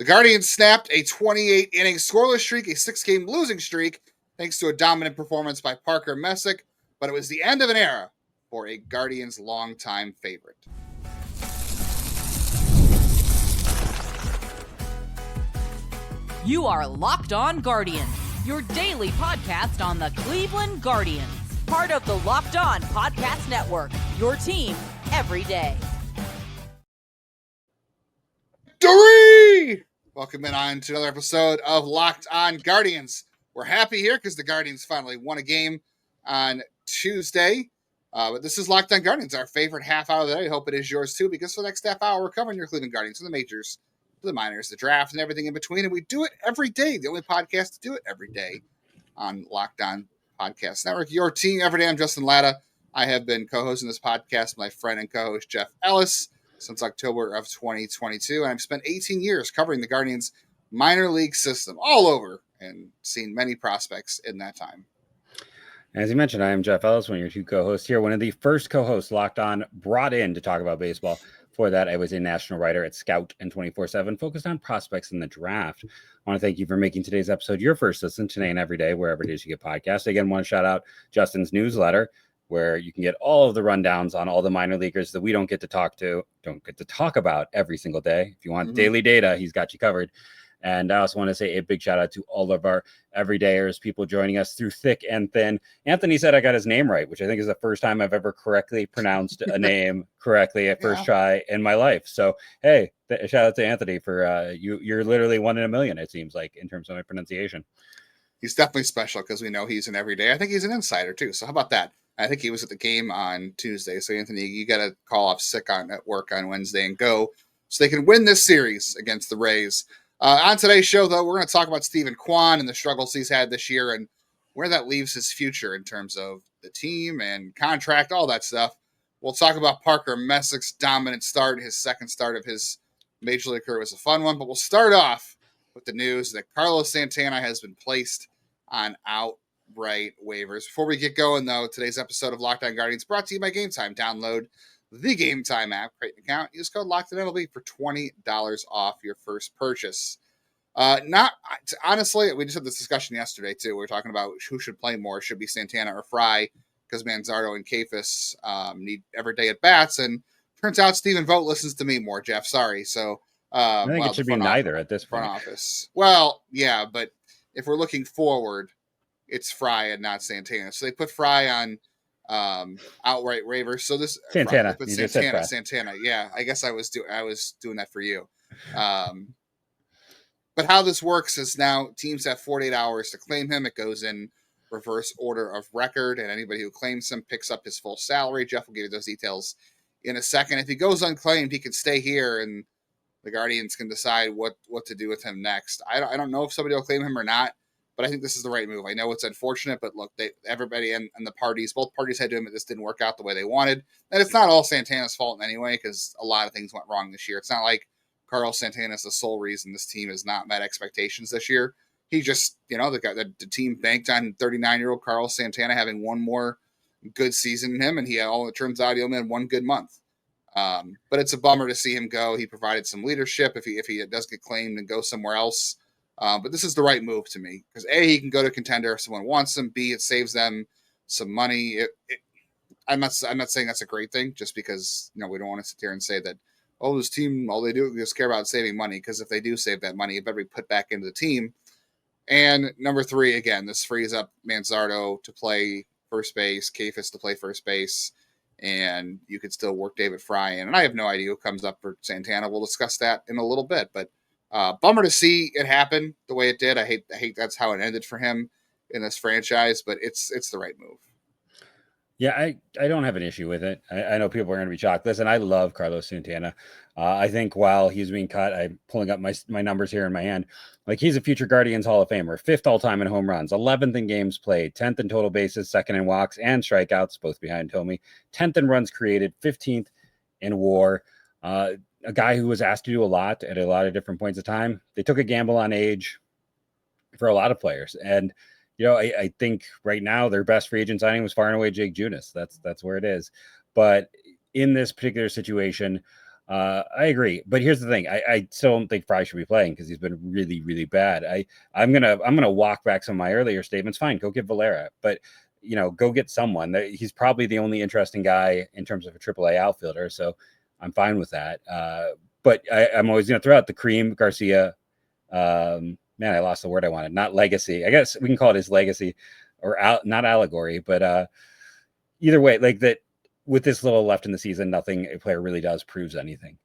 The Guardians snapped a 28-inning scoreless streak, a 6-game losing streak, thanks to a dominant performance by Parker Messick, but it was the end of an era for a Guardians longtime favorite. You are Locked On Guardians, your daily podcast on the Cleveland Guardians. Part of the Locked On Podcast Network, your team every day. Welcome in on to another episode of Locked On Guardians. We're happy here because the Guardians finally won a game on Tuesday. But this is Locked On Guardians, our favorite half hour of the day. I hope it is yours too, because for the next half hour, we're covering your Cleveland Guardians from the majors, the minors, the draft, and everything in between. And we do it every day. The only podcast to do it every day on Locked On Podcast Network. Your team every day. I'm Justin Lada. I have been co-hosting this podcast with my friend and co-host Jeff Ellis since October of 2022. And I've spent 18 years covering the Guardians minor league system all over and seen many prospects in that time. As you mentioned, I am Jeff Ellis, one of your two co-hosts here. One of the first co-hosts Locked On brought in to talk about baseball. Before that, I was a national writer at Scout and 24/7, focused on prospects in the draft. I want to thank you for making today's episode your first listen today and every day, wherever it is you get podcasts. Again, want to shout out Justin's newsletter, where you can get all of the rundowns on all the minor leaguers that we don't get to talk about every single day. If you want daily data, he's got you covered. And I also want to say a big shout out to all of our everydayers, people joining us through thick and thin. Anthony said I got his name right, which I think is the first time I've ever correctly pronounced a name correctly at first try in my life. So, hey, shout out to Anthony for you're literally 1 in a million, it seems like, in terms of my pronunciation. He's definitely special because we know he's an everyday. I think he's an insider too. So how about that? I think he was at the game on Tuesday. So, Anthony, you got to call off sick at work on Wednesday and go so they can win this series against the Rays. On today's show, though, we're going to talk about Steven Kwan and the struggles he's had this year and where that leaves his future in terms of the team and contract, all that stuff. We'll talk about Parker Messick's dominant start. His second start of his Major League career was a fun one. But we'll start off with the news that Carlos Santana has been placed on outright waivers. Before we get going, though, today's episode of Locked On Guardians brought to you by Game Time. Download the Game Time app, create an account, use code LOCKEDONMLB for $20 off your first purchase. Honestly, we just had this discussion yesterday, too. We were talking about who should play more. Should be Santana or Fry, because Manzardo and Kayfus need everyday at-bats. And turns out Stephen Vogt listens to me more, Jeff. Sorry. So I think it should be neither at this point. Front office. Well, yeah, but if we're looking forward, it's Fry and not Santana. So they put Fry on outright waivers. So this Santana. Santana. Yeah, I guess I was doing that for you. But how this works is now teams have 48 hours to claim him. It goes in reverse order of record, and anybody who claims him picks up his full salary. Jeff will give you those details in a second. If he goes unclaimed, he can stay here, and the Guardians can decide what to do with him next. I don't know if somebody will claim him or not, but I think this is the right move. I know it's unfortunate, but look, everybody and the parties, both parties had to admit this didn't work out the way they wanted. And it's not all Santana's fault in any way, because a lot of things went wrong this year. It's not like Carlos Santana is the sole reason this team has not met expectations this year. He just, the team banked on 39-year-old Carlos Santana having one more good season than him, and it turns out he only had one good month. But it's a bummer to see him go. He provided some leadership if he does get claimed and go somewhere else. But this is the right move to me, because A, he can go to contender if someone wants him. B, it saves them some money. I'm not saying that's a great thing, just because we don't want to sit here and say that, this team, all they do is care about saving money, because if they do save that money, it better be put back into the team. And number 3, again, this frees up Manzardo to play first base, Kayfus to play first base, and you could still work David Fry in. And I have no idea who comes up for Santana. We'll discuss that in a little bit, but bummer to see it happen the way it did. I hate that's how it ended for him in this franchise, but it's the right move. Yeah, I don't have an issue with it. I know people are going to be shocked. Listen, I love Carlos Santana. I think while he's being cut, I'm pulling up my numbers here in my hand. Like, he's a future Guardians Hall of Famer, 5th all-time in home runs, 11th in games played, 10th in total bases, 2nd in walks and strikeouts, both behind Tommy, 10th in runs created, 15th in WAR. A guy who was asked to do a lot at a lot of different points of time. They took a gamble on age for a lot of players, and I think right now their best free agent signing was far and away Jake Junis. That's where it is. But in this particular situation, I agree, but here's the thing: I still don't think Fry should be playing because he's been really, really bad. I'm gonna walk back some of my earlier statements. Fine, go get Valera, but go get someone. He's probably the only interesting guy in terms of a AAA outfielder, so I'm fine with that. But I'm always gonna throw out the cream Garcia. Man, I lost the word I wanted. Not legacy. I guess we can call it his legacy, or not allegory, but either way, like that. With this little left in the season, nothing a player really does proves anything.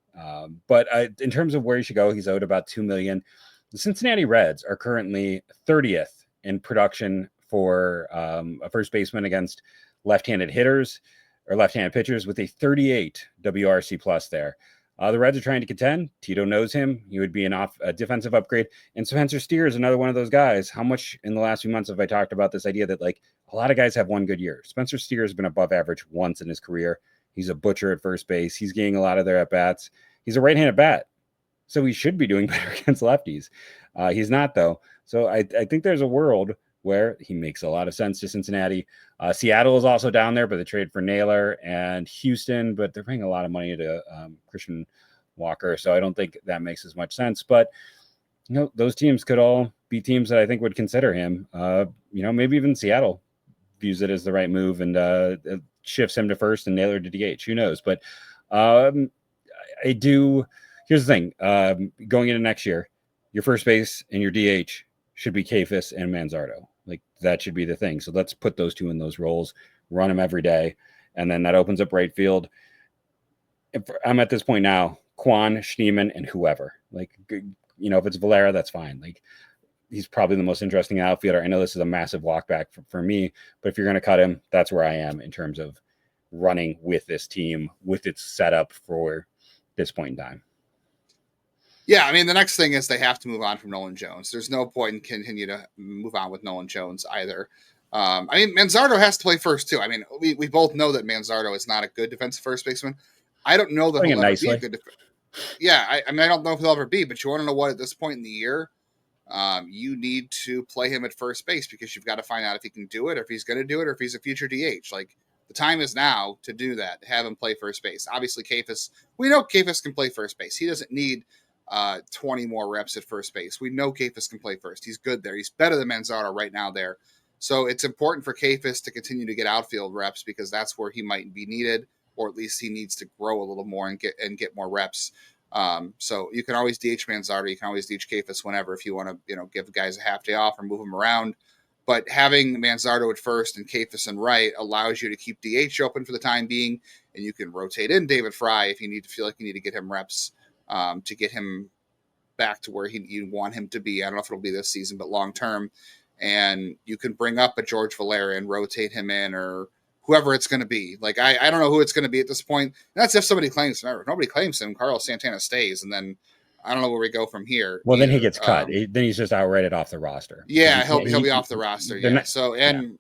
But in terms of where he should go, he's owed about $2 million. The Cincinnati Reds are currently 30th in production for a first baseman against left-handed hitters or left-handed pitchers with a 38 WRC plus there. The Reds are trying to contend. Tito knows him. He would be a defensive upgrade. And Spencer Steer is another one of those guys. How much in the last few months have I talked about this idea that like a lot of guys have one good year? Spencer Steer has been above average once in his career. He's a butcher at first base. He's getting a lot of their at-bats. He's a right-handed bat, so he should be doing better against lefties. He's not, though. So I think there's a world where he makes a lot of sense to Cincinnati. Seattle is also down there, but they trade for Naylor, and Houston, but they're paying a lot of money to Christian Walker, so I don't think that makes as much sense. But those teams could all be teams that I think would consider him. Maybe even Seattle views it as the right move and it shifts him to first and Naylor to DH. Who knows? But I do. Here's the thing: going into next year, your first base and your DH should be Kayfus and Manzardo. Like that should be the thing. So let's put those two in those roles, run them every day, and then that opens up right field. I'm at this point now: Kwan, Schneemann, and whoever. Like, if it's Valera, that's fine. Like, he's probably the most interesting outfielder. I know this is a massive walk back for me, but if you're going to cut him, that's where I am in terms of running with this team, with its setup for this point in time. Yeah, I mean, the next thing is they have to move on from Nolan Jones. There's no point in continue to move on with Nolan Jones either. Manzardo has to play first, too. I mean, we both know that Manzardo is not a good defensive first baseman. I don't know that he'll ever be a good defense. Yeah, I don't know if he'll ever be, but you want to know what, at this point in the year, you need to play him at first base because you've got to find out if he can do it, or if he's going to do it, or if he's a future DH. Like, the time is now to do that. Have him play first base. Obviously, we know Kayfus can play first base. He doesn't need 20 more reps at first base. We know Kayfus can play first. He's good there. He's better than Manzardo right now there. So it's important for Kayfus to continue to get outfield reps because that's where he might be needed, or at least he needs to grow a little more and get more reps. So you can always DH Manzardo. You can always DH Kayfus whenever if you want to, give guys a half day off or move them around. But having Manzardo at first and Kayfus and right allows you to keep DH open for the time being, and you can rotate in David Fry if you need to feel like you need to get him reps to get him back to where you want him to be. I don't know if it'll be this season, but long term. And you can bring up a George Valera and rotate him in, or whoever it's going to be. Like, I don't know who it's going to be at this point. And that's if somebody claims him. If nobody claims him, Carlos Santana stays, and then I don't know where we go from here. Well, then he gets cut. Then he's just outrighted off the roster. Yeah, he'll be off the roster. Yeah. So, and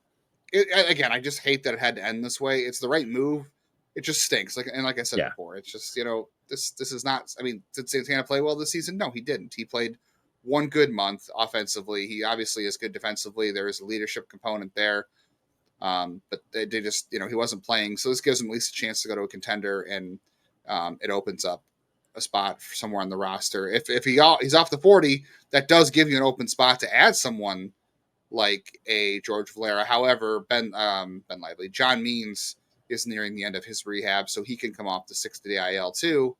again, I just hate that it had to end this way. It's the right move. It just stinks. Like I said before, it's just, this is not. I mean, did Santana play well this season? No, he didn't. He played one good month offensively. He obviously is good defensively. There is a leadership component there. But they just, he wasn't playing. So this gives him at least a chance to go to a contender, and it opens up a spot somewhere on the roster. If he's off the 40, that does give you an open spot to add someone like a George Valera. However, Ben Lively, John Means is nearing the end of his rehab, so he can come off the 6-day IL too.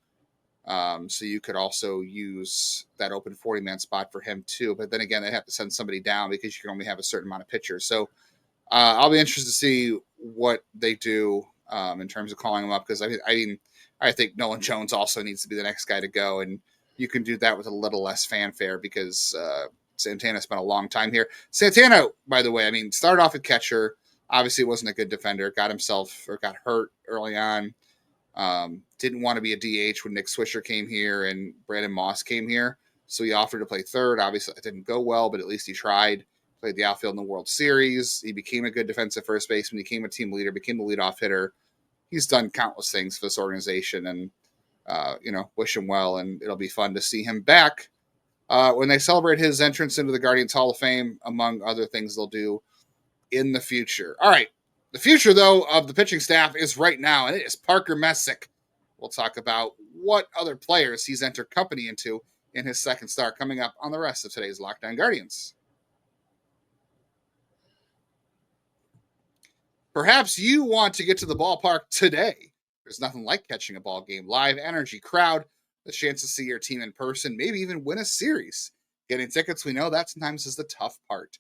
So you could also use that open 40-man spot for him too. But then again, they have to send somebody down because you can only have a certain amount of pitchers. So I'll be interested to see what they do in terms of calling him up, because I think Nolan Jones also needs to be the next guy to go, and you can do that with a little less fanfare because Santana spent a long time here. Santana, by the way, started off at catcher. Obviously, wasn't a good defender. Got hurt early on. Didn't want to be a DH when Nick Swisher came here and Brandon Moss came here, so he offered to play third. Obviously, it didn't go well, but at least he tried. Played the outfield in the World Series. He became a good defensive first baseman. He became a team leader, became the leadoff hitter. He's done countless things for this organization, and, wish him well. And it'll be fun to see him back when they celebrate his entrance into the Guardians Hall of Fame, among other things they'll do in the future. All right. The future, though, of the pitching staff is right now, and it is Parker Messick. We'll talk about what other players he's entered company into in his second start coming up on the rest of today's Locked On Guardians. Perhaps you want to get to the ballpark today. There's nothing like catching a ball game live, energy, crowd, the chance to see your team in person, maybe even win a series. Getting tickets, we know that sometimes is the tough part.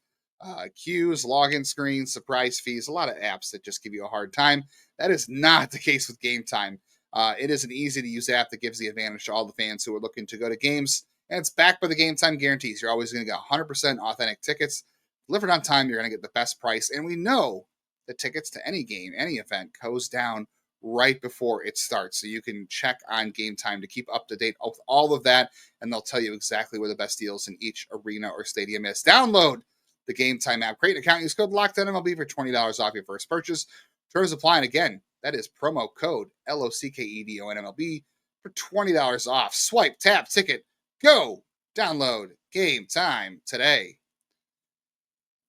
Queues, login screens, surprise fees, a lot of apps that just give you a hard time. That is not the case with Game Time. It is an easy-to-use app that gives the advantage to all the fans who are looking to go to games, and it's backed by the Game Time guarantees. You're always going to get 100% authentic tickets delivered on time. You're going to get the best price, and we know the tickets to any game, any event, goes down right before it starts. So you can check on Game Time to keep up to date with all of that, and they'll tell you exactly where the best deals in each arena or stadium is. Download the Game Time app, create an account, use code LOCKEDONMLB for $20 off your first purchase. Terms apply, and again, that is promo code LOCKEDONMLB for $20 off. Swipe, tap, ticket, go. Download Game Time today.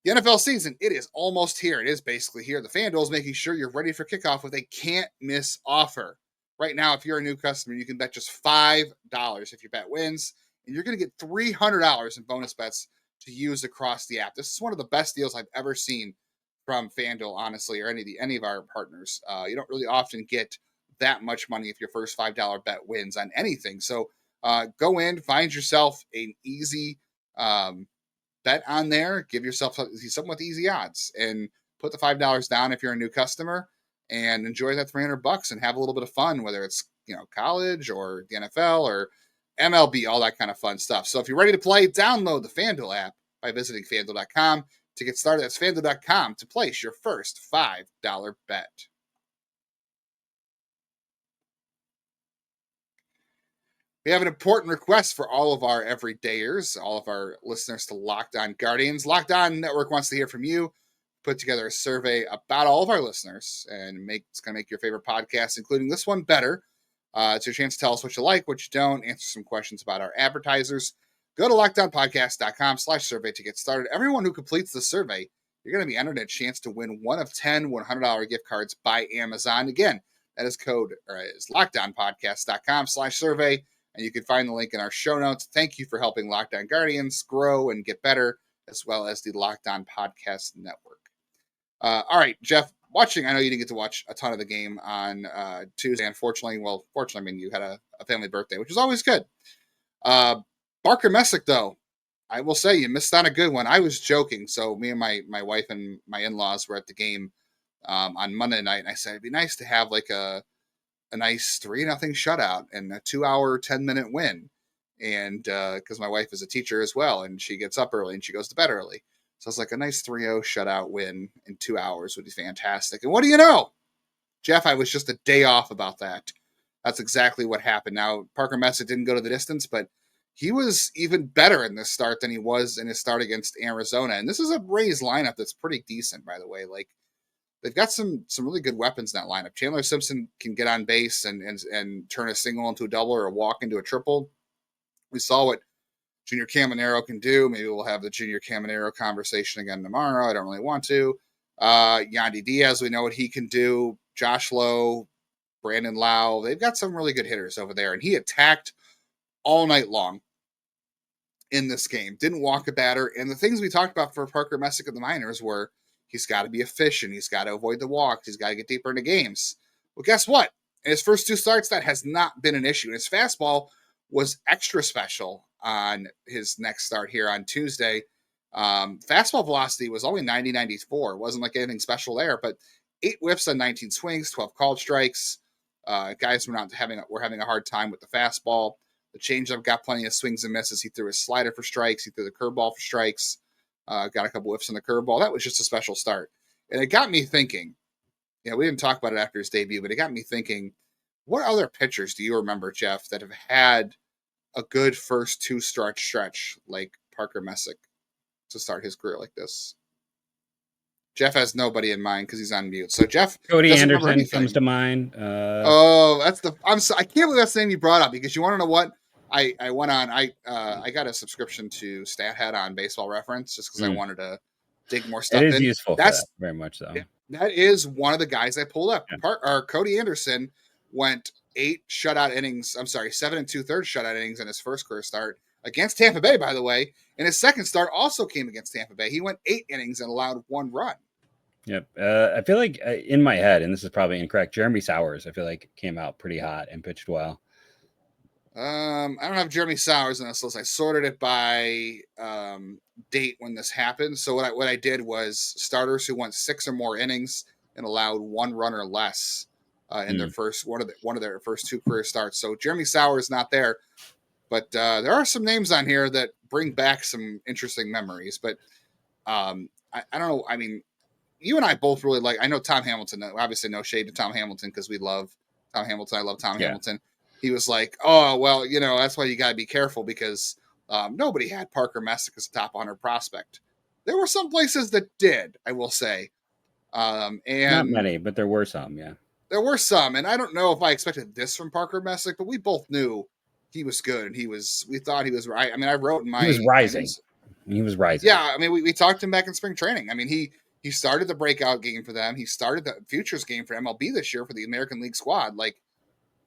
The NFL season, it is almost here. It is basically here. The FanDuel is making sure you're ready for kickoff with a can't-miss offer. Right now, if you're a new customer, you can bet just $5 if your bet wins, and you're going to get $300 in bonus bets to use across the app. This is one of the best deals I've ever seen from FanDuel, honestly, or any of our partners. You don't really often get that much money if your first $5 bet wins on anything. So go in, find yourself an easy bet on there, give yourself something with easy odds, and put the $5 down if you're a new customer, and enjoy that $300 and have a little bit of fun, whether it's college or the NFL or MLB, all that kind of fun stuff. So if you're ready to play, download the FanDuel app by visiting FanDuel.com to get started. That's FanDuel.com to place your first $5 bet. We have an important request for all of our everydayers, all of our listeners to Locked On Guardians. Locked On Network wants to hear from you. Put together a survey about all of our listeners, and it's going to make your favorite podcast, including this one, better. It's your chance to tell us what you like, what you don't, answer some questions about our advertisers. Go to LockedOnPodcast.com/survey to get started. Everyone who completes the survey, you're going to be entered a chance to win one of 10 $100 gift cards by Amazon. Again, that is LockedOnPodcast.com/survey. And you can find the link in our show notes. Thank you for helping Locked On Guardians grow and get better, as well as the Locked On Podcast Network. All right, Jeff, I know you didn't get to watch a ton of the game on Tuesday, fortunately, I mean, you had a family birthday, which is always good. Parker Messick, though, I will say you missed on a good one. I was joking. So me and my wife and my in-laws were at the game on Monday night, and I said it'd be nice to have like a nice 3-0 shutout and a 2-hour, 10-minute win. And because my wife is a teacher as well, and she gets up early and she goes to bed early. So it's like a nice 3-0 shutout win in 2 hours would be fantastic. And what do you know, Jeff, I was just a day off about that. That's exactly what happened. Now, Parker Messick didn't go to the distance, but he was even better in this start than he was in his start against Arizona. And this is a Rays lineup that's pretty decent, by the way. Like, they've got some really good weapons in that lineup. Chandler Simpson can get on base and turn a single into a double or a walk into a triple. We saw what Junior Caminero can do. Maybe we'll have the Junior Caminero conversation again tomorrow. I don't really want to. Yandy Diaz, we know what he can do. Josh Lowe, Brandon Lau. They've got some really good hitters over there. And he attacked all night long in this game. Didn't walk a batter. And the things we talked about for Parker Messick at the minors were he's got to be efficient. He's got to avoid the walks. He's got to get deeper into games. Well, guess what? In his first 2 starts, that has not been an issue. His fastball was extra special on his next start here on Tuesday. Fastball velocity was only 90-94. It wasn't like anything special there, but 8 whiffs on 19 swings, 12 called strikes. Guys were having a hard time with the fastball. The changeup got plenty of swings and misses. He threw his slider for strikes. He threw the curveball for strikes. Got a couple whiffs on the curveball. That was just a special start. And it got me thinking, we didn't talk about it after his debut, but it got me thinking, what other pitchers do you remember, Jeff, that have had a good first 2 stretch like Parker Messick to start his career like this? Jeff has nobody in mind because he's on mute. So Jeff, Cody Anderson comes to mind. I can't believe that's the name you brought up, because you want to know what? I went on. I got a subscription to StatHead on Baseball Reference just because I wanted to dig more stuff. It is useful. That's very much so. That is one of the guys I pulled up. Yeah. Cody Anderson went seven and 2/3 shutout innings in his first career start against Tampa Bay, by the way. And his second start also came against Tampa Bay. He went 8 innings and allowed 1 run. Yep. I feel like in my head, and this is probably incorrect, Jeremy Sowers, I feel like came out pretty hot and pitched well. I don't have Jeremy Sowers in this list. I sorted it by date when this happened. So what I did was starters who went 6 or more innings and allowed 1 run or less in their first one of their first 2 career starts. So Jeremy Sowers not there, but there are some names on here that bring back some interesting memories. But I don't know. I mean, you and I both really like. I know Tom Hamilton. Obviously, no shade to Tom Hamilton because we love Tom Hamilton. I love Tom Hamilton. He was like, oh, well, that's why you got to be careful because nobody had Parker Messick as a top 100 prospect. There were some places that did, I will say. And not many, but there were some, yeah. There were some, and I don't know if I expected this from Parker Messick, but we both knew he was good, and we thought he was right. I mean, I wrote in my... He was rising. He was rising. Yeah, I mean, we talked to him back in spring training. I mean, he started the breakout game for them. He started the futures game for MLB this year for the American League squad. Like,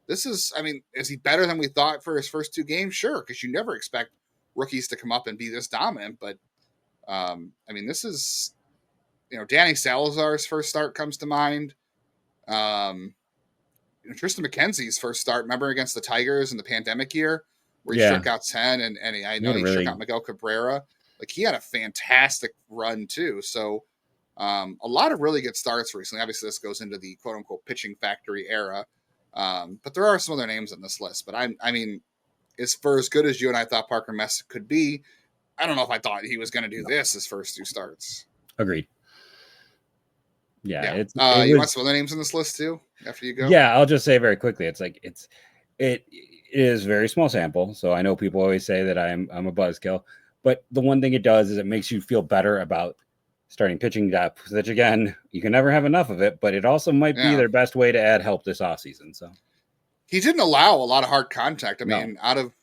this is, I mean, is he better than we thought for his first 2 games? Sure, because you never expect rookies to come up and be this dominant. But, I mean, this is, Danny Salazar's first start comes to mind. Tristan McKenzie's first start, remember against the Tigers in the pandemic year where he struck out 10 and I know he struck out Miguel Cabrera. Like, he had a fantastic run too. So, a lot of really good starts recently. Obviously, this goes into the quote unquote pitching factory era. But there are some other names on this list. But I mean, as good as you and I thought Parker Messick could be, I don't know if I thought he was going to do this his first 2 starts. Agreed. Yeah. You want some other names on this list too? After you go? Yeah, I'll just say very quickly. It's like it is very small sample. So I know people always say that I'm a buzzkill, but the one thing it does is it makes you feel better about starting pitching depth, which again, you can never have enough of it, but it also might be their best way to add help this offseason. So he didn't allow a lot of hard contact. I mean,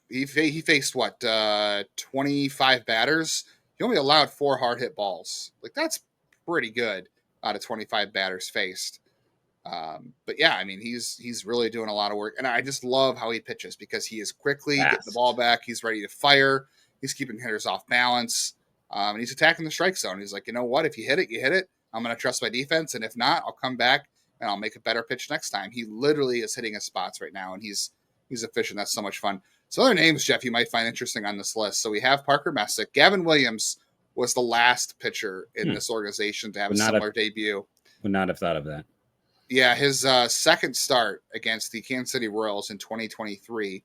he faced 25 batters. He only allowed 4 hard hit balls. Like, that's pretty good out of 25 batters faced. But yeah, I mean, he's really doing a lot of work, and I just love how he pitches because he is quickly getting the ball back. He's ready to fire. He's keeping hitters off balance. And he's attacking the strike zone. He's like, you know what? If you hit it, you hit it. I'm going to trust my defense. And if not, I'll come back and I'll make a better pitch next time. He literally is hitting his spots right now, and he's efficient. That's so much fun. So other names, Jeff, you might find interesting on this list. So we have Parker Messick. Gavin Williams was the last pitcher in this organization to have a similar debut. Would not have thought of that. Yeah, his second start against the Kansas City Royals in 2023,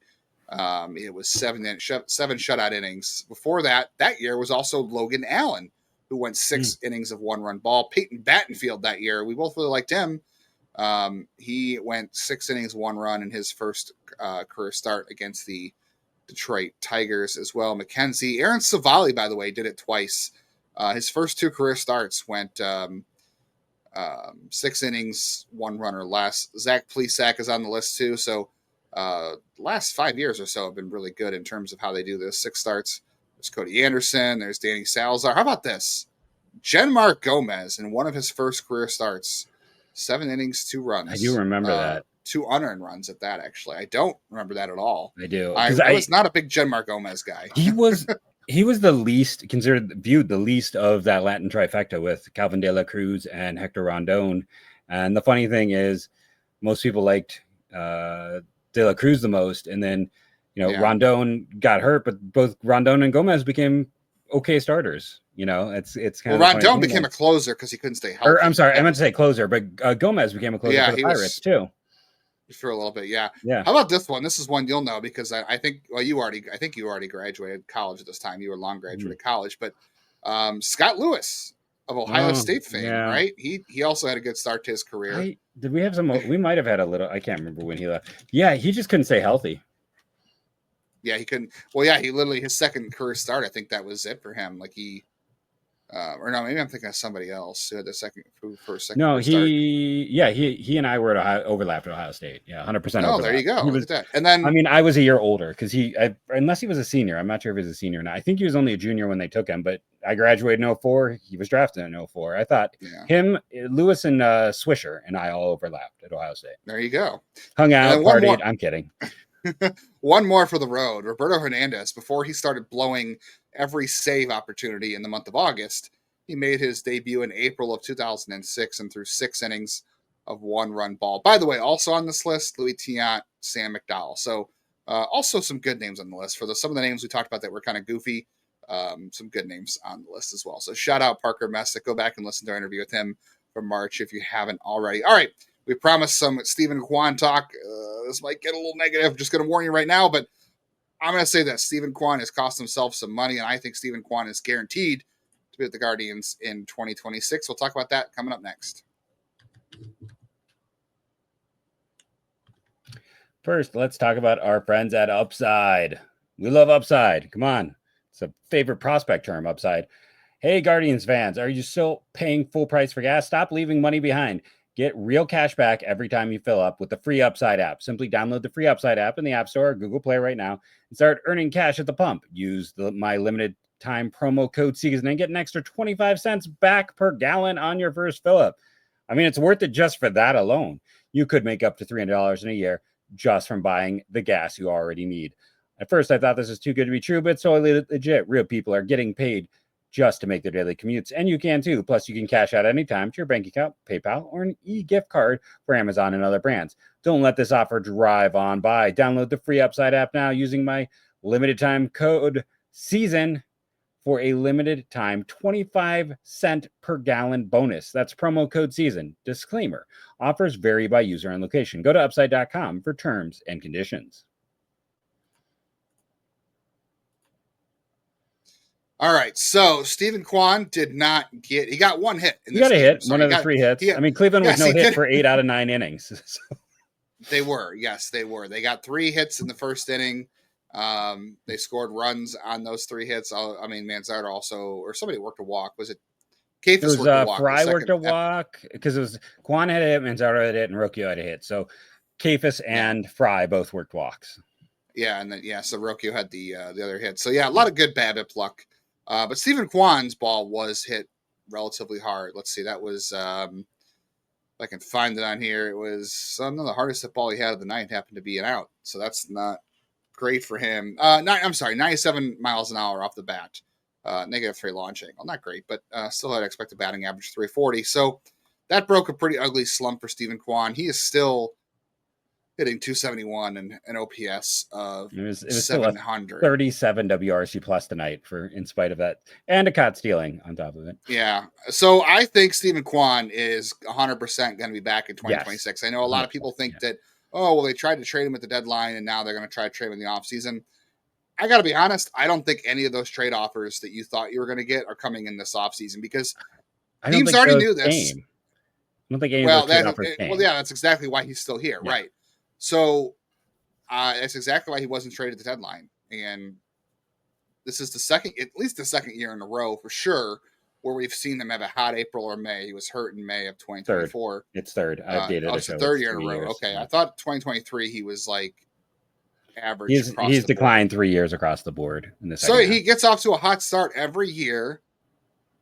it was 7 shutout innings. Before that year was also Logan Allen, who went 6 innings of 1-run ball. Peyton Battenfield that year, we both really liked him. He went 6 innings, 1 run in his first career start against the Detroit Tigers as well. McKenzie, Aaron Savali, by the way, did it twice. His first 2 career starts went 6 innings, 1 run or less. Zach Plesac is on the list too. So the last 5 years or so have been really good in terms of how they do this. 6 starts. There's Cody Anderson. There's Danny Salazar. How about this? Genmark Gomez in one of his first career starts, 7 innings, 2 runs. I do remember that. 2 unearned runs at that, actually. I don't remember that at all. I do. I was not a big Genmark Gomez guy. He was the least viewed the least of that Latin trifecta with Calvin De La Cruz and Hector Rondon. And the funny thing is, most people liked De La Cruz the most, and then Rondon got hurt, but both Rondon and Gomez became okay starters. It's kind of Rondon became a closer because he couldn't stay healthy. I'm sorry, I meant to say closer, but Gomez became a closer for the Pirates too. For a little bit, yeah. How about this one? This is one you'll know because I think you already graduated college at this time. You were long graduated college, but Scott Lewis of Ohio State fame, right? He also had a good start to his career. Did we have some? We might have had a little. I can't remember when he left. Yeah, he just couldn't stay healthy. Yeah, he couldn't. Well, yeah, he literally his second career start. I think that was it for him. Like he Or no, maybe I'm thinking of somebody else who had the second No, first start. he and I were at overlapped at Ohio State. Yeah, 100% Oh, overlap. there you go. He Look was, at that. And then I mean, I was a year older because unless he was a senior, I'm not sure if he was a senior or not. I think he was only a junior when they took him, but I graduated in 04. He was drafted in 04. I thought him, Lewis, and Swisher and I all overlapped at Ohio State. There you go. Hung out, partied. I'm kidding. One more for the road. Roberto Hernandez, before he started blowing every save opportunity in the month of August, he made his debut in April of 2006 and threw 6 innings of 1-run ball. By the way, also on this list, Louis Tiant, Sam McDowell. So also some good names on the list. For some of the names we talked about that were kind of goofy, some good names on the list as well. So shout out Parker Messick. Go back and listen to our interview with him from March if you haven't already. All right. We promised some Steven Kwan talk. This might get a little negative. Just going to warn you right now, but I'm going to say that Steven Kwan has cost himself some money, and I think Steven Kwan is guaranteed to be with the Guardians in 2026. We'll talk about that coming up next. First, let's talk about our friends at Upside. We love Upside. Come on. It's a favorite prospect term, Upside. Hey, Guardians fans, are you still paying full price for gas? Stop leaving money behind. Get real cash back every time you fill up with the free Upside app. Simply download the free Upside app in the App Store or Google Play right now and start earning cash at the pump. Use my limited time promo code season and get an extra 25 cents back per gallon on your first fill up. I mean, it's worth it just for that alone. You could make up to $300 in a year just from buying the gas you already need. At first, I thought this was too good to be true, but it's totally legit. Real people are getting paid just to make their daily commutes, and you can too. Plus, you can cash out anytime to your bank account, PayPal, or an e-gift card for Amazon and other brands. Don't let this offer drive on by. Download the free Upside app now using my limited time code SEASON for a limited time 25-cent per gallon bonus. That's promo code SEASON. Disclaimer: offers vary by user and location. Go to upside.com for terms and conditions. All right, so Steven Kwan did not get. He got one hit. He got a hit, one of the 3 hits. I mean, Cleveland was no hit for 8 out of 9 innings. So. They were, yes, they were. They got 3 hits in the first inning. They scored runs on those 3 hits. I mean, Manzardo also, or somebody worked a walk. Was it Kayfus? It was worked a walk. Fry worked a walk because it was Kwan had a hit, Manzardo had a hit, and Rocchio had a hit. So Kayfus and Fry both worked walks. Yeah, and then so Rocchio had the other hit. So yeah, a lot of good BABIP luck. But Steven Kwan's ball was hit relatively hard. Let's see, that was if I can find it on here. It was some of the hardest hit ball he had of the night happened to be an out. So that's not great for him. 97 miles an hour off the bat. -3 launching. Well, not great, but still had expected batting average 340. So that broke a pretty ugly slump for Steven Kwan. He is still hitting 271 and an OPS of it was 700. 37 WRC plus tonight in spite of that. And a caught stealing on top of it. Yeah. So I think Steven Kwan is 100% going to be back in 2026. Yes. I know a lot of people think that, they tried to trade him at the deadline and now they're going to try to trade him in the offseason. I got to be honest. I don't think any of those trade offers that you thought you were going to get are coming in this offseason because teams already knew this. I don't think any of those trade offers came. Well, yeah, that's exactly why he's still here. Yeah. Right. So that's exactly why he wasn't traded at the deadline. And this is at least the second year in a row for sure, where we've seen him have a hot April or May. He was hurt in May of 2024. It's third. I've dated it. It's the third year in a row. Okay. Yeah. I thought 2023 he was like average. He's declined 3 years across the board. So he gets off to a hot start every year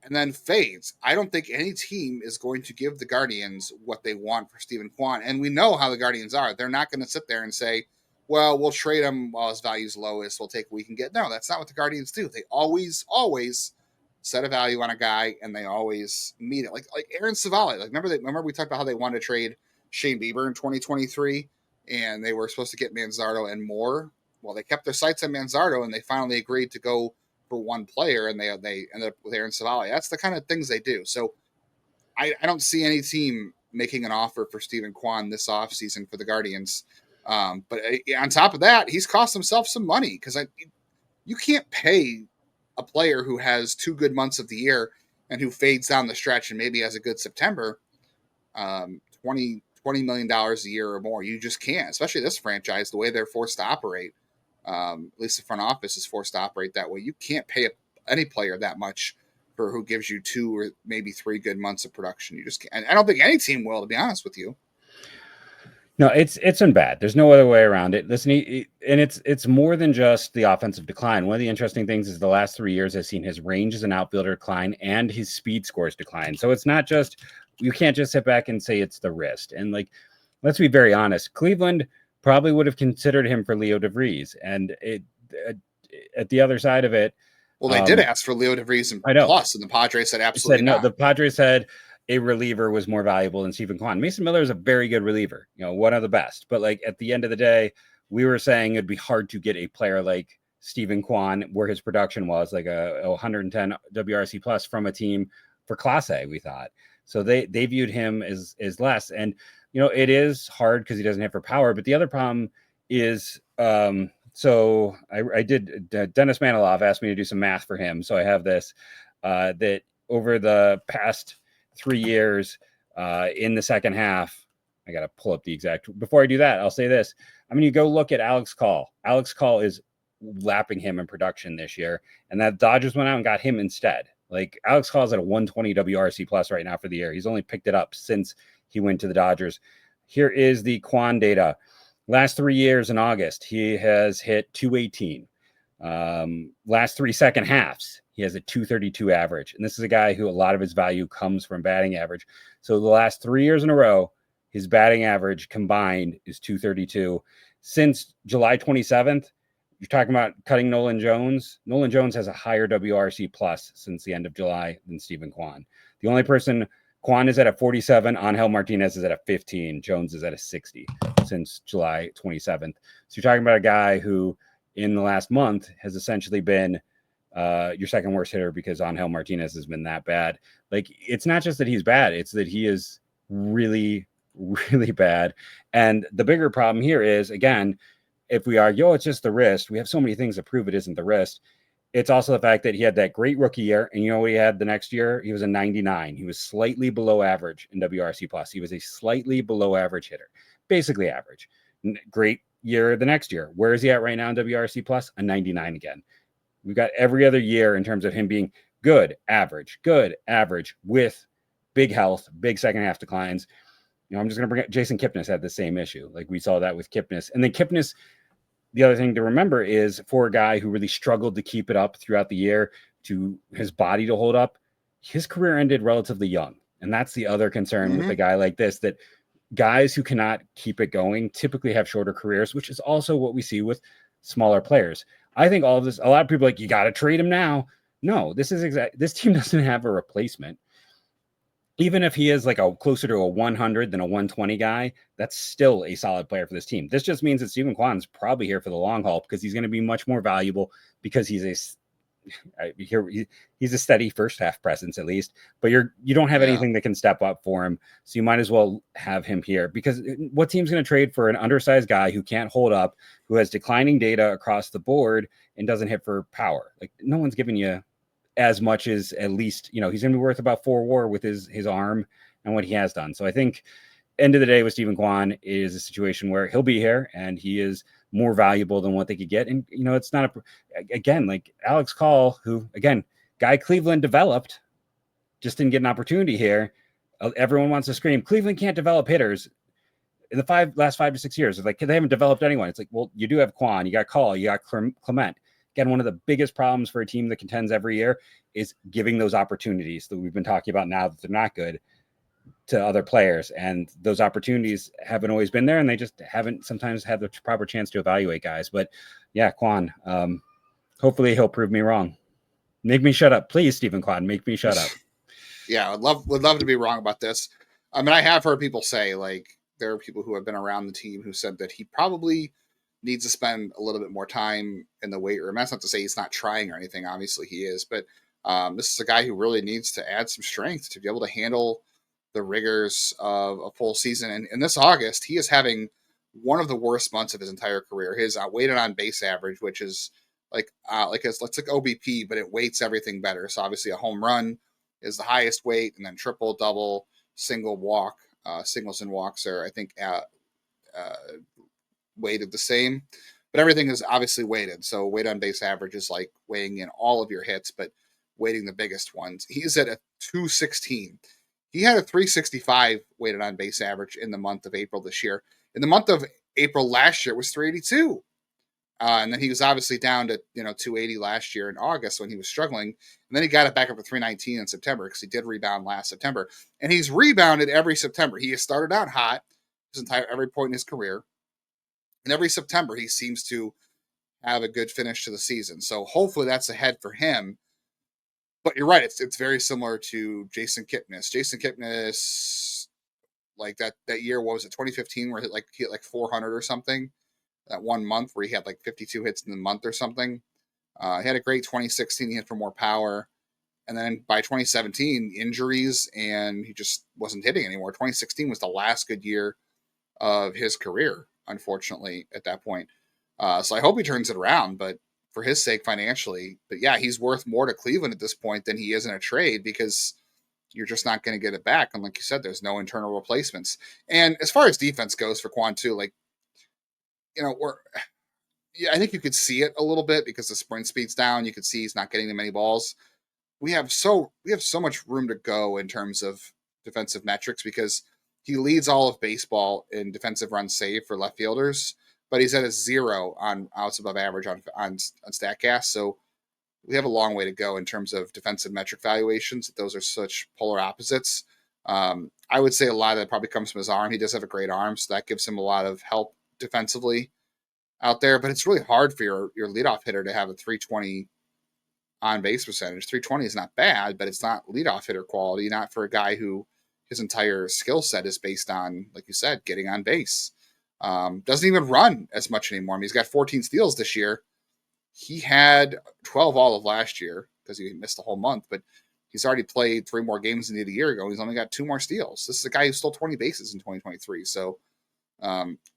and then fades. I don't think any team is going to give the Guardians what they want for Steven Kwan. And we know how the Guardians are. They're not going to sit there and say, well, we'll trade him while his value's lowest. We'll take what we can get. No, that's not what the Guardians do. They always set a value on a guy and they always meet it. Like Aaron Savali. Like remember we talked about how they wanted to trade Shane Bieber in 2023 and they were supposed to get Manzardo and more. Well, they kept their sights on Manzardo and they finally agreed to go for one player, and they ended up with Aaron Savali. That's the kind of things they do. So I don't see any team making an offer for Steven Kwan this offseason for the Guardians. But on top of that, he's cost himself some money because you can't pay a player who has 2 good months of the year and who fades down the stretch and maybe has a good September, $20 million a year or more. You just can't, especially this franchise, the way they're forced to operate. At least the front office is forced to operate that way. You can't pay any player that much reliever who gives you 2 or maybe 3 good months of production. You just can't. I don't think any team will, to be honest with you. No, it's been bad. There's no other way around it. Listen, and it's more than just the offensive decline. One of the interesting things is the last 3 years has seen his range as an outfielder decline and his speed scores decline. So it's not just, you can't just sit back and say it's the wrist. And like, let's be very honest, Cleveland probably would have considered him for Leo DeVries. And at the other side of it, well, they did ask for Leo DeVries and plus, and the Padres said absolutely no. not. The Padres said a reliever was more valuable than Steven Kwan. Mason Miller is a very good reliever, one of the best. But like at the end of the day, we were saying it'd be hard to get a player like Steven Kwan where his production was like a 110 WRC plus from a team for Class A, we thought. So they viewed him as less. And, it is hard because he doesn't hit for power. But the other problem is, so I did, Dennis Maniloff asked me to do some math for him. So I have this, that over the past 3 years in the second half, I got to pull up the exact, before I do that, I'll say this. I mean, you go look at Alex Call. Alex Call is lapping him in production this year, and that Dodgers went out and got him instead. Like Alex Call is at a 120 WRC plus right now for the year. He's only picked it up since he went to the Dodgers. Here is the Kwan data. Last 3 years in August, he has hit 218. Last 3 second halves, he has a 232 average. And this is a guy who a lot of his value comes from batting average. So the last 3 years in a row, his batting average combined is 232. Since July 27th, you're talking about cutting Nolan Jones. Nolan Jones has a higher WRC plus since the end of July than Steven Kwan. The only person, Kwan is at a 47, Angel Martinez is at a 15, Jones is at a 60 since July 27th. So you're talking about a guy who in the last month has essentially been your second worst hitter because Angel Martinez has been that bad. Like, it's not just that he's bad, it's that he is really, really bad. And the bigger problem here is, again, if we argue, it's just the wrist, we have so many things to prove it isn't the wrist. It's also the fact that he had that great rookie year, and what he had the next year? He was a 99. He was slightly below average in WRC plus. He was a slightly below average hitter, basically average. Great year the next year. Where is he at right now in WRC plus? A 99 again. We've got every other year in terms of him being good, average, with big health, big second half declines. I'm just going to bring up Jason Kipnis had the same issue. Like we saw that with Kipnis. And then Kipnis, the other thing to remember is for a guy who really struggled to keep it up throughout the year, to his body to hold up, his career ended relatively young. And that's the other concern with a guy like this, that guys who cannot keep it going typically have shorter careers, which is also what we see with smaller players. I think all of this, a lot of people are like, you got to trade him now. No, this team doesn't have a replacement. Even if he is like closer to a 100 than a 120 guy, that's still a solid player for this team. This just means that Steven Kwan's probably here for the long haul because he's going to be much more valuable because he's a steady first half presence at least, but you don't have anything that can step up for him. So you might as well have him here, because what team's going to trade for an undersized guy who can't hold up, who has declining data across the board and doesn't hit for power? Like, no one's giving you as much as, at least, he's going to be worth about 4 WAR with his arm and what he has done. So I think end of the day with Steven Kwan is a situation where he'll be here and he is more valuable than what they could get. And, it's not again, like Alex Call, who, again, guy Cleveland developed, just didn't get an opportunity here. Everyone wants to scream, Cleveland can't develop hitters. In the last 5 to 6 years, it's like, they haven't developed anyone. It's like, well, you do have Kwan, you got Call, you got Clement. Again, one of the biggest problems for a team that contends every year is giving those opportunities that we've been talking about now that they're not good to other players. And those opportunities haven't always been there, and they just haven't sometimes had the proper chance to evaluate guys. But yeah, Kwan, hopefully he'll prove me wrong. Make me shut up. Please, Steven Kwan, make me shut up. Yeah, would love to be wrong about this. I mean, I have heard people say, like, there are people who have been around the team who said that he probably needs to spend a little bit more time in the weight room. That's not to say he's not trying or anything. Obviously he is, but this is a guy who really needs to add some strength to be able to handle the rigors of a full season. And this August, he is having one of the worst months of his entire career. His weighted on base average, which is let's like OBP, but it weights everything better. So obviously a home run is the highest weight, and then triple, double, single, walk, singles and walks are, I think, weighted the same, but everything is obviously weighted. So weight on base average is like weighing in all of your hits, but weighting the biggest ones. He's at a 216. He had a 365 weighted on base average in the month of April this year. In the month of April last year, it was 382. And then he was obviously down to 280 last year in August when he was struggling. And then he got it back up to 319 in September because he did rebound last September. And he's rebounded every September. He has started out hot every point in his career. And every September he seems to have a good finish to the season. So hopefully that's ahead for him. But you're right, it's very similar to Jason Kipnis. Jason Kipnis, like that year, what was it, 2015, where he hit like 400 or something. That 1 month where he had like 52 hits in the month or something. He had a great 2016. He hit for more power. And then by 2017, injuries, and he just wasn't hitting anymore. 2016 was the last good year of his career, unfortunately, at that point. So I hope he turns it around, but for his sake financially. But yeah, he's worth more to Cleveland at this point than he is in a trade because you're just not going to get it back. And like you said, there's no internal replacements. And as far as defense goes for Kwan too, like, I think you could see it a little bit because the sprint speed's down. You could see he's not getting that many balls. We have so much room to go in terms of defensive metrics because he leads all of baseball in defensive runs saved for left fielders, but he's at a 0 on outs above average on StatCast. So we have a long way to go in terms of defensive metric valuations. Those are such polar opposites. I would say a lot of that probably comes from his arm. He does have a great arm, so that gives him a lot of help defensively out there, but it's really hard for your leadoff hitter to have a 320 on base percentage. 320 is not bad, but it's not leadoff hitter quality, not for a guy who his entire skill set is based on, like you said, getting on base. Doesn't even run as much anymore. I mean, he's got 14 steals this year. He had 12 all of last year because he missed the whole month, but he's already played 3 more games than he did a year ago. He's only got 2 more steals. This is a guy who stole 20 bases in 2023. So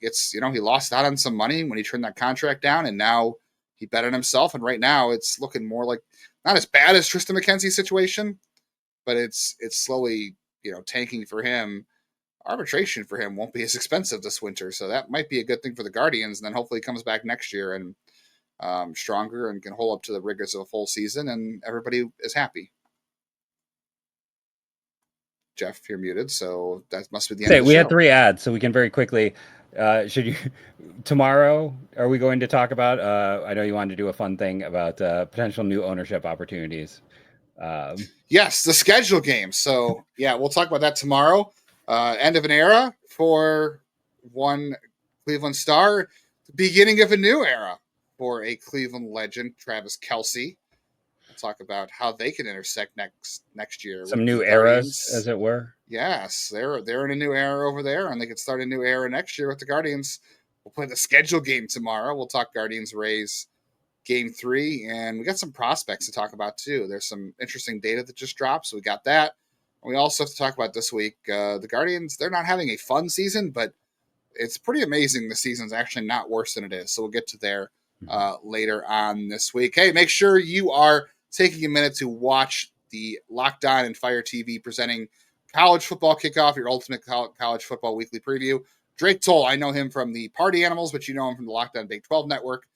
it's, he lost out on some money when he turned that contract down, and now he bet on himself. And right now it's looking more like not as bad as Tristan McKenzie's situation, but it's slowly, tanking for him. Arbitration for him won't be as expensive this winter. So that might be a good thing for the Guardians. And then hopefully he comes back next year and stronger and can hold up to the rigors of a full season, and everybody is happy. Jeff, you're muted, so that must be the end of the show. We had 3 ads, so we can very quickly. Tomorrow, are we going to talk about? I know you wanted to do a fun thing about potential new ownership opportunities. Yes, the schedule game. So yeah, we'll talk about that tomorrow. End of an era for one Cleveland star, the beginning of a new era for a Cleveland legend, Travis Kelce. Talk about how they can intersect next year. Some new eras, as it were. Yes, they're in a new era over there, and they could start a new era next year with the Guardians. We'll play the schedule game tomorrow. We'll talk Guardians Rays game 3, and we got some prospects to talk about too. There's some interesting data that just dropped, so we got that. And we also have to talk about this week. The Guardians, they're not having a fun season, but it's pretty amazing the season's actually not worse than it is. So we'll get to there later on this week. Hey, make sure you are taking a minute to watch the Locked On and Fire TV presenting College Football Kickoff, your ultimate college football weekly preview. Drake Toll, I know him from the Party Animals, but you know him from the Locked On Big 12 Network.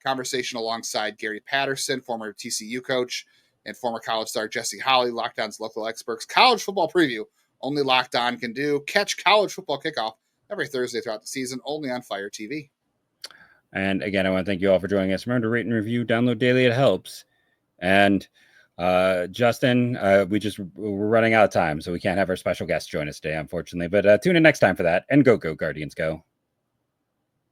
Conversation alongside Gary Patterson, former TCU coach, and former college star Jesse Holley, Locked On's local experts. College football preview, only Locked On can do. Catch College Football Kickoff every Thursday throughout the season, only on Fire TV. And again, I want to thank you all for joining us. Remember to rate and review, download daily, it helps. And Justin, we're running out of time, so we can't have our special guest join us today, unfortunately. But tune in next time for that. And go Guardians, go.